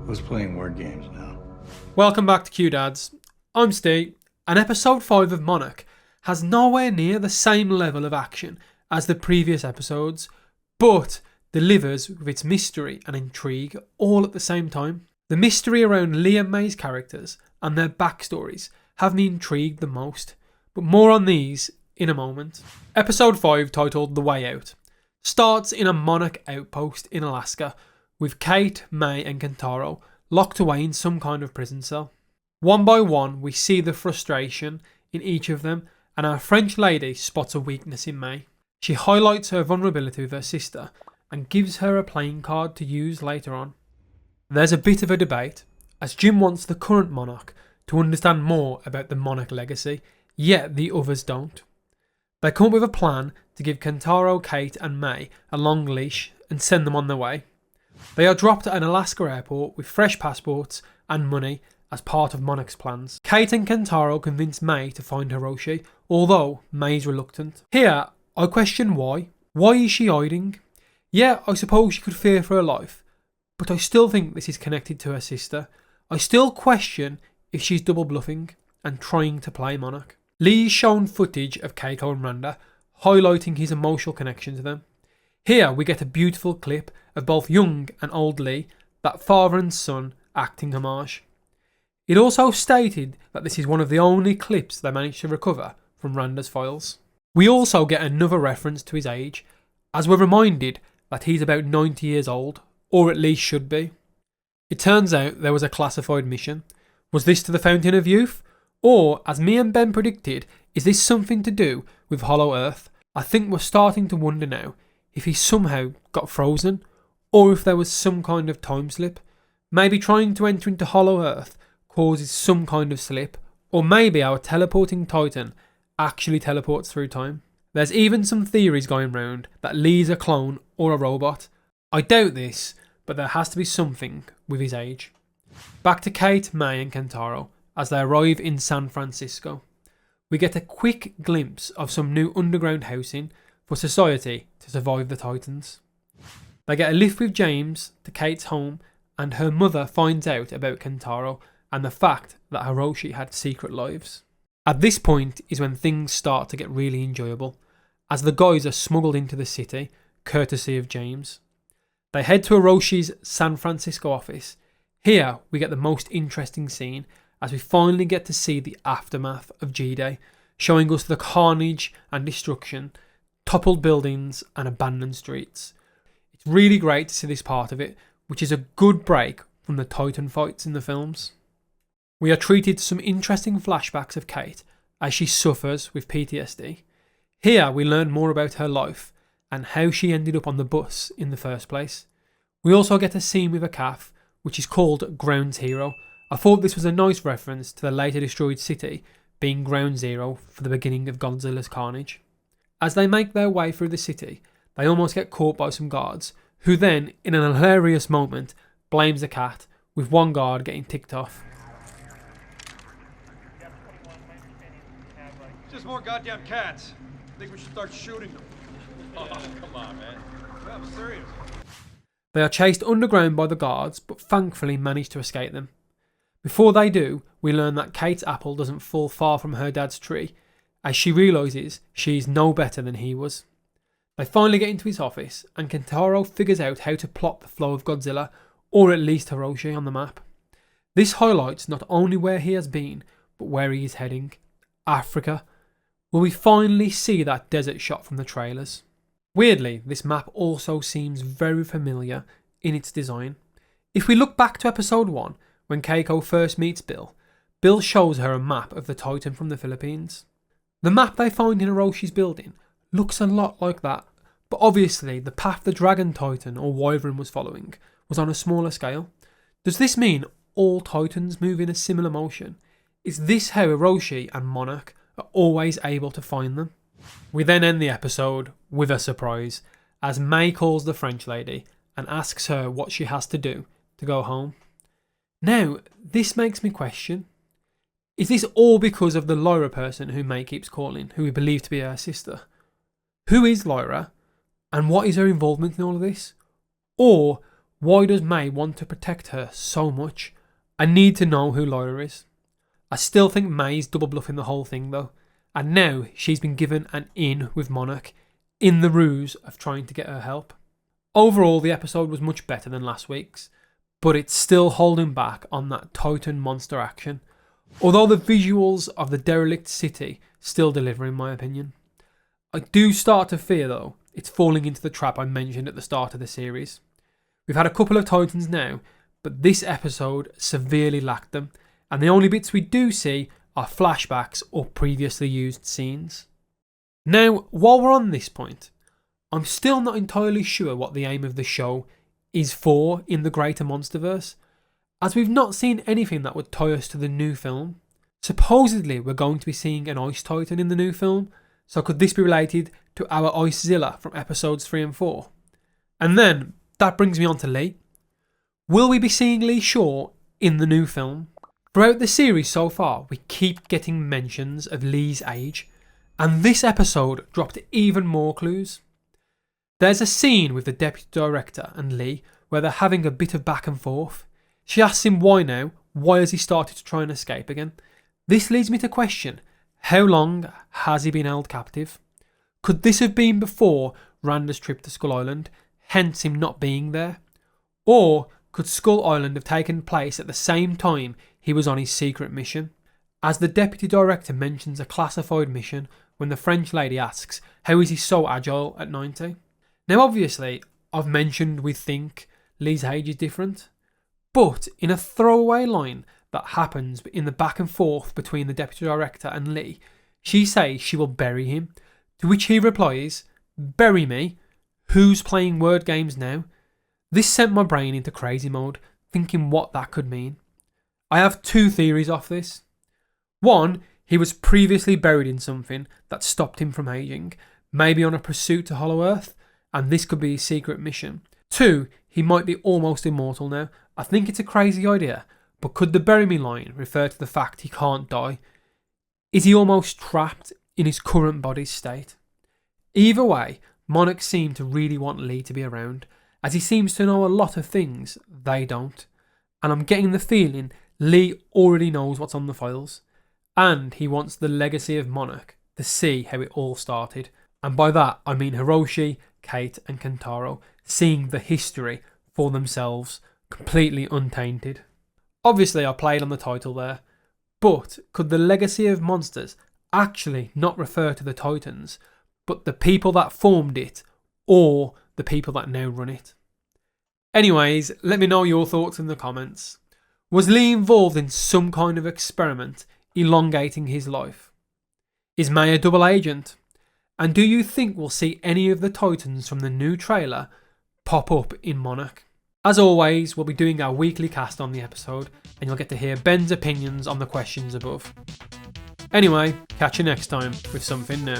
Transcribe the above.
Who's playing word games now? Welcome back to Q Dads. I'm Steve, and episode 5 of Monarch has nowhere near the same level of action as the previous episodes, but delivers with its mystery and intrigue all at the same time. The mystery around Lee and May's characters and their backstories have me intrigued the most, but more on these in a moment. Episode 5, titled The Way Out, starts in a Monarch outpost in Alaska, with Cate, May and Kentaro locked away in some kind of prison cell. One by one, we see the frustration in each of them, and our French lady spots a weakness in May. She highlights her vulnerability with her sister and gives her a playing card to use later on. There's a bit of a debate, as Jim wants the current Monarch to understand more about the Monarch legacy, yet the others don't. They come up with a plan to give Kentaro, Cate and May a long leash and send them on their way. They are dropped at an Alaska airport with fresh passports and money as part of Monarch's plans. Cate and Kentaro convince May to find Hiroshi, although May's reluctant. Here, I question why. Why is she hiding? Yeah, I suppose she could fear for her life, but I still think this is connected to her sister. I still question if she's double bluffing and trying to play Monarch. Lee's shown footage of Keiko and Randa, highlighting his emotional connection to them. Here we get a beautiful clip of both young and old Lee, that father and son acting homage. It also stated that this is one of the only clips they managed to recover from Randa's files. We also get another reference to his age, as we're reminded that he's about 90 years old, or at least should be. It turns out there was a classified mission. Was this to the Fountain of Youth? Or, as me and Ben predicted, is this something to do with Hollow Earth? I think we're starting to wonder now if he somehow got frozen, or if there was some kind of time slip. Maybe trying to enter into Hollow Earth causes some kind of slip, or maybe our teleporting Titan actually teleports through time. There's even some theories going round that Lee's a clone or a robot. I doubt this, but there has to be something with his age. Back to Cate, May and Kentaro as they arrive in San Francisco. We get a quick glimpse of some new underground housing for society to survive the Titans. They get a lift with James to Kate's home, and her mother finds out about Kentaro and the fact that Hiroshi had secret lives. At this point is when things start to get really enjoyable, as the guys are smuggled into the city, courtesy of James. They head to Hiroshi's San Francisco office. Here we get the most interesting scene, as we finally get to see the aftermath of G-Day, showing us the carnage and destruction, toppled buildings and abandoned streets. It's really great to see this part of it, which is a good break from the Titan fights in the films. We are treated to some interesting flashbacks of Cate as she suffers with PTSD. Here we learn more about her life and how she ended up on the bus in the first place. We also get a scene with a calf, which is called Ground Zero. I thought this was a nice reference to the later destroyed city being Ground Zero for the beginning of Godzilla's carnage. As they make their way through the city, they almost get caught by some guards, who then, in an hilarious moment, blames the cat, with one guard getting ticked off. Just more goddamn cats. I think we should start shooting them. Oh, come on, man. Yeah, I'm serious. They are chased underground by the guards, but thankfully manage to escape them. Before they do, we learn that Kate's apple doesn't fall far from her dad's tree, as she realises she is no better than he was. They finally get into his office, and Kentaro figures out how to plot the flow of Godzilla, or at least Hiroshi, on the map. This highlights not only where he has been, but where he is heading. Africa. Will we finally see that desert shot from the trailers? Weirdly, this map also seems very familiar in its design. If we look back to episode 1, when Keiko first meets Bill, Bill shows her a map of the Titan from the Philippines. The map they find in Hiroshi's building looks a lot like that, but obviously the path the Dragon Titan or Wyvern was following was on a smaller scale. Does this mean all Titans move in a similar motion? Is this how Hiroshi and Monarch are always able to find them? We then end the episode with a surprise, as May calls the French lady and asks her what she has to do to go home. Now, this makes me question, is this all because of the Lyra person who May keeps calling, who we believe to be her sister? Who is Lyra, and what is her involvement in all of this? Or Why does May want to protect her so much? I need to know who Lyra is. I still think May's double bluffing the whole thing though, and now she's been given an in with Monarch in the ruse of trying to get her help. Overall, the episode was much better than last week's, but it's still holding back on that Titan monster action, although the visuals of the derelict city still deliver in my opinion. I do start to fear though it's falling into the trap I mentioned at the start of the series. We've had a couple of Titans now, but this episode severely lacked them, and the only bits we do see are flashbacks or previously used scenes. Now, while we're on this point, I'm still not entirely sure what the aim of the show is for in the greater Monsterverse, as we've not seen anything that would tie us to the new film. Supposedly we're going to be seeing an Ice Titan in the new film, so could this be related to our Icezilla from episodes 3 and 4? And then, that brings me on to Lee. Will we be seeing Lee Shaw in the new film? Throughout the series so far, we keep getting mentions of Lee's age, and this episode dropped even more clues. There's a scene with the deputy director and Lee where they're having a bit of back and forth. She asks him why now, why has he started to try and escape again? This leads me to question, how long has he been held captive? Could this have been before Randa's trip to Skull Island, hence him not being there? Or could Skull Island have taken place at the same time he was on his secret mission? As the deputy director mentions a classified mission when the French lady asks, how is he so agile at 90? Now obviously, I've mentioned we think Lee's age is different, but in a throwaway line that happens in the back and forth between the deputy director and Lee, she says she will bury him, to which he replies, bury me? Who's playing word games now? This sent my brain into crazy mode, thinking what that could mean. I have two theories off this. One, he was previously buried in something that stopped him from aging, maybe on a pursuit to Hollow Earth, and this could be his secret mission. Two, he might be almost immortal now. I think it's a crazy idea, but could the bury me line refer to the fact he can't die? Is he almost trapped in his current body's state? Either way, Monarch seemed to really want Lee to be around, as he seems to know a lot of things they don't, and I'm getting the feeling Lee already knows what's on the files, and he wants the legacy of Monarch to see how it all started, and by that I mean Hiroshi, Cate and Kentaro seeing the history for themselves, completely untainted. Obviously I played on the title there, but could the legacy of monsters actually not refer to the Titans, but the people that formed it, or the people that now run it? Anyways, let me know your thoughts in the comments. Was Lee involved in some kind of experiment elongating his life? Is May a double agent? And do you think we'll see any of the Titans from the new trailer pop up in Monarch? As always, we'll be doing our weekly cast on the episode, and you'll get to hear Ben's opinions on the questions above. Anyway, catch you next time with something new.